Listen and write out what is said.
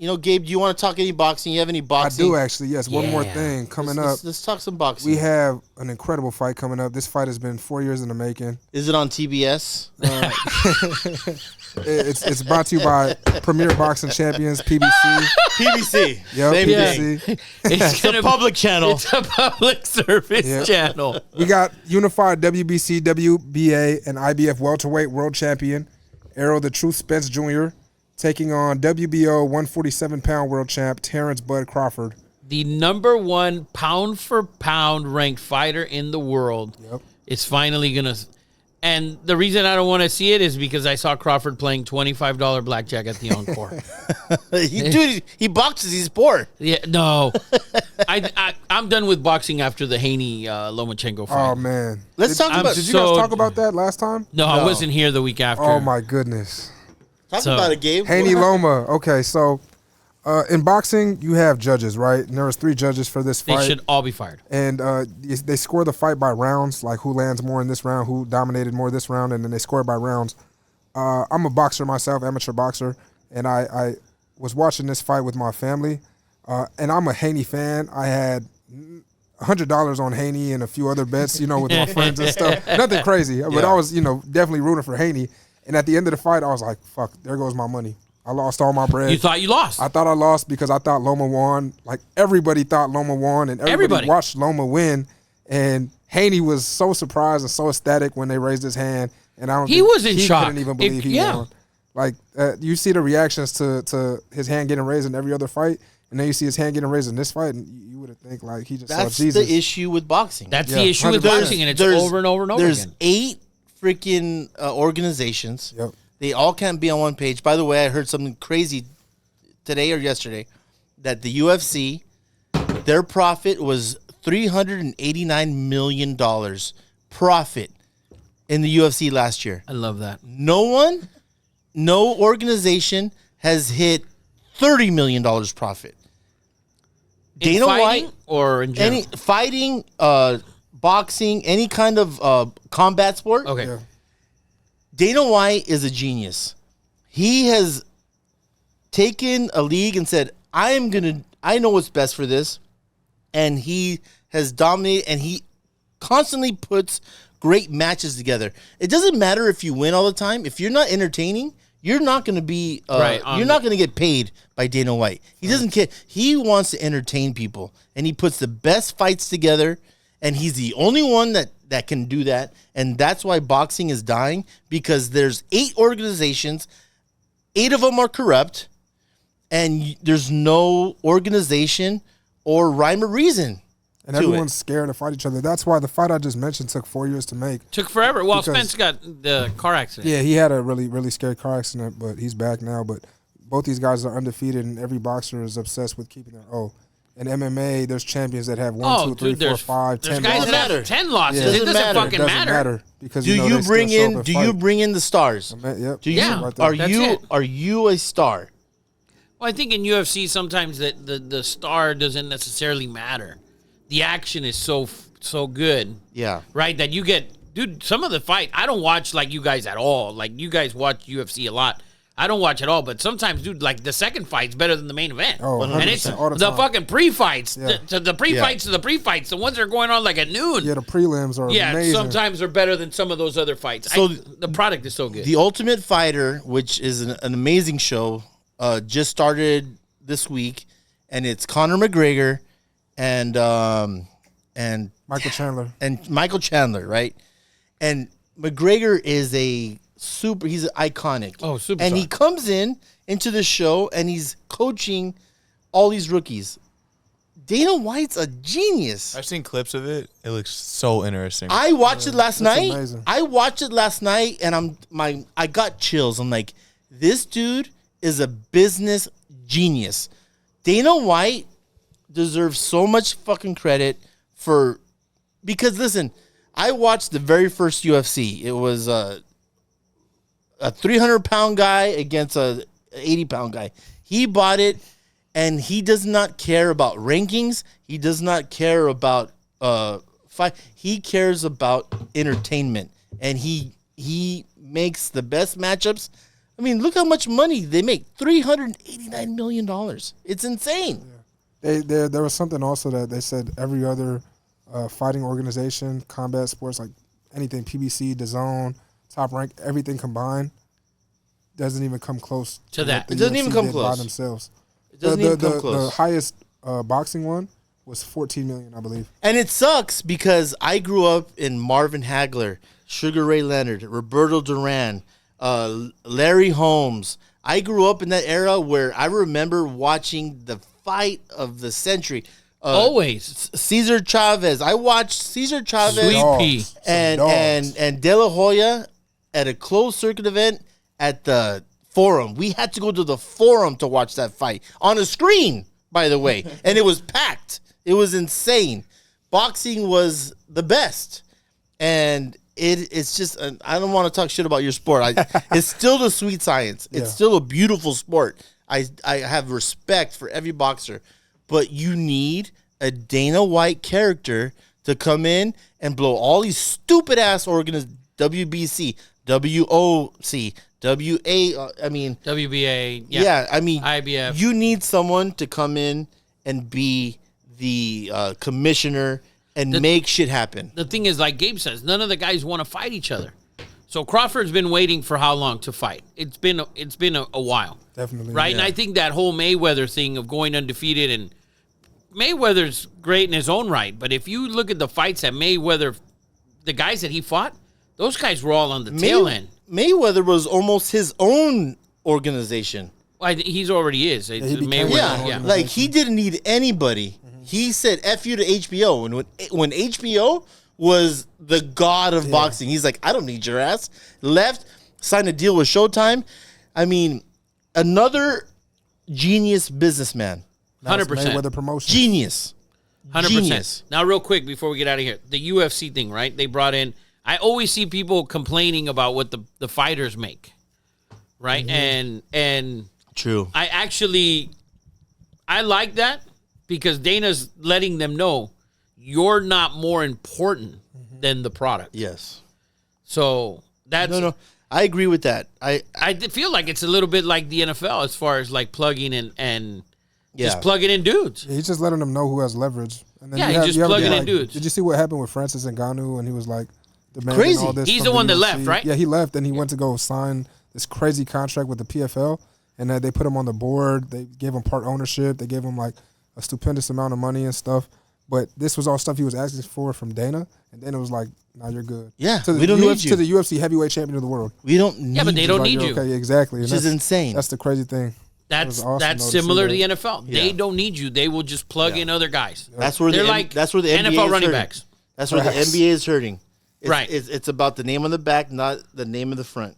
Gabe, do you want to talk any boxing? You have any I boxing? do actually. Yes. One more thing coming up. Let's talk some boxing. We have an incredible fight coming up. This fight has been 4 years in the making. Is it on TBS? It's brought to you by Premier Boxing Champions, PBC. PBC. Yep, Same PBC. thing. It's a public channel. It's a public service channel. We got unified WBC, WBA, and IBF welterweight world champion Errol the Truth Spence Jr. taking on WBO 147-pound world champ Terrence Bud Crawford. The number 1 pound-for-pound ranked fighter in the world is finally going to... And the reason I don't want to see it is because I saw Crawford playing $25 blackjack at the Encore. He boxes. He's poor. Yeah, no. I'm done with boxing after the Haney-Lomachenko fight. Oh, man. Let's talk about... Did you guys talk about that last time? No, I wasn't here the week after. Oh, my goodness. Talk about it, Gabe. Haney Loma. Okay, so in boxing, you have judges, right? And there was 3 judges for this fight. They should all be fired. And they score the fight by rounds, like who lands more in this round, who dominated more this round, and then they score it by rounds. I'm a boxer myself, amateur boxer, and I was watching this fight with my family, and I'm a Haney fan. I had $100 on Haney and a few other bets, with my friends and stuff. Nothing crazy, but I was, definitely rooting for Haney. And at the end of the fight, I was like, fuck, there goes my money. I lost all my bread. You thought you lost? I thought I lost because I thought Loma won. Like, everybody thought Loma won, and everybody watched Loma win. And Haney was so surprised and so ecstatic when they raised his hand. And I don't he think was in shock. He couldn't even believe he won. Like, you see the reactions to his hand getting raised in every other fight, and then you see his hand getting raised in this fight, and you would have think, like, he just saw Jesus. That's the issue with boxing. That's the issue with boxing, and it's over and over and over there's again. There's 8 freaking organizations. Yep. They all can't be on one page. By the way, I heard something crazy today or yesterday that the UFC, their profit was $389 million profit in the UFC last year. I love that. No organization has hit $30 million profit. Dana White or in general? Any fighting, boxing, any kind of combat sport. Okay. Yeah. Dana White is a genius. He has taken a league and said, I know what's best for this. And he has dominated, and he constantly puts great matches together. It doesn't matter if you win all the time. If you're not entertaining, you're not going to be, you're not going to get paid by Dana White. He doesn't care. He wants to entertain people, and he puts the best fights together, and he's the only one that can do that. And that's why boxing is dying, because there's 8 organizations, 8 of them are corrupt, and there's no organization or rhyme or reason. And everyone's scared to fight each other. That's why the fight I just mentioned took 4 years to make. Took forever. Well, Spence got the car accident. Yeah, he had a really, really scary car accident, but he's back now. But both these guys are undefeated, and every boxer is obsessed with keeping their O. In MMA, there's champions that have 1, 2, 3, 4, 5, 10 guys losses. that have 10 losses. Yeah. It doesn't fucking It doesn't matter because do you bring in the stars? Yep. Are you a star? Well, I think in UFC sometimes the star doesn't necessarily matter. The action is so good. Yeah. Right? That you get, dude, some of the fight, I don't watch like you guys at all. Like, you guys watch UFC a lot. I don't watch at all, but sometimes, dude, like the second fight's better than the main event. Oh, and it's the fucking pre-fights. Yeah. The pre-fights to the pre-fights, the ones that are going on like at noon. Yeah, the prelims are amazing. Sometimes they're better than some of those other fights. So the product is so good. The Ultimate Fighter, which is an amazing show, just started this week, and it's Conor McGregor and Michael Chandler. And Michael Chandler, right? And McGregor is he's iconic. Oh, superstar. And he comes into the show, and he's coaching all these rookies. Dana White's a genius. I've seen clips of it. It looks so interesting. I watched it last night. Amazing. I watched it last night, and I got chills. I'm like, this dude is a business genius. Dana White deserves so much fucking credit because listen, I watched the very first UFC. It was a 300-pound guy against a 80-pound guy. He bought it, and he does not care about rankings. He does not care about fight. He cares about entertainment, and he makes the best matchups I mean, look how much money they make. $389 million. It's insane. There was something also that they said every other fighting organization, combat sports, like anything, PBC, DAZN, Top Rank, everything combined, doesn't even come close To that. what the It doesn't UFC even come did close. by themselves. It doesn't even come The close. highest boxing one was $14 million, I believe. And it sucks because I grew up in Marvin Hagler, Sugar Ray Leonard, Roberto Duran, Larry Holmes. I grew up in that era where I remember watching the fight of the century. Always. Cesar Chavez. I watched Cesar Chavez Sweet Dogs. pea. Some and dogs. and De La Hoya at a closed circuit event at the Forum. We had to go to the Forum to watch that fight on a screen, by the way, and it was packed. It was insane. Boxing was the best, and it's just I don't want to talk shit about your sport. It's still the sweet science. It's Yeah. still a beautiful sport. I have respect for every boxer, but you need a Dana White character to come in and blow all these stupid ass WBC, WOC, WA. I mean, WBA. yeah. I mean, IBF. You need someone to come in and be the commissioner and make shit happen. The thing is, like Gabe says, none of the guys want to fight each other. So Crawford's been waiting for how long to fight? It's been a while, Definitely. right? And I think that whole Mayweather thing of going undefeated, and Mayweather's great in his own right, but if you look at the fights that Mayweather, the guys that he fought, those guys were all on the tail end. Mayweather was almost his own organization. Well, he's already is. It's he became Mayweather. his Yeah, own Yeah. like he didn't need anybody. He said "F you" to HBO, and when HBO was the god of boxing, he's like, "I don't need your ass." Left, signed a deal with Showtime. I mean, another genius businessman. Now it's 100%. Mayweather Promotions. Genius. 100%. Genius. Now, real quick before we get out of here, the UFC thing, right? They brought in. I always see people complaining about what the fighters make, right? And True. I like that because Dana's letting them know you're not more important than the product. Yes. So that's No. I agree with that. I feel like it's a little bit like the NFL as far as like plugging and Yeah. just plugging in dudes. Yeah, he's just letting them know who has leverage. And then Yeah, you he's just you plugging the, in dudes. Did you see what happened with Francis Ngannou and he was like demanding Crazy. all this? He's from the one that UFC? left, right? Yeah, he left and he went to go sign this crazy contract with the PFL, and they put him on the board. They gave him part ownership. They gave him like a stupendous amount of money and stuff. But this was all stuff he was asking for from Dana, and Dana was like, "Nah, you're good." Yeah, to the we don't need UFC, you. to the UFC heavyweight champion of the world. We don't need Yeah, but they you. don't Like, need you're you. Okay, exactly. And Which is that's- insane. That's the crazy thing. That's was awesome, that's though, to see similar to the that. NFL. Yeah. They don't need you. They will just plug in other guys. That's where They're the like that's where the NBA NFL is running hurting. backs. That's where the Facts. NBA is hurting. It's, Right. It's about the name on the back, not the name of the front.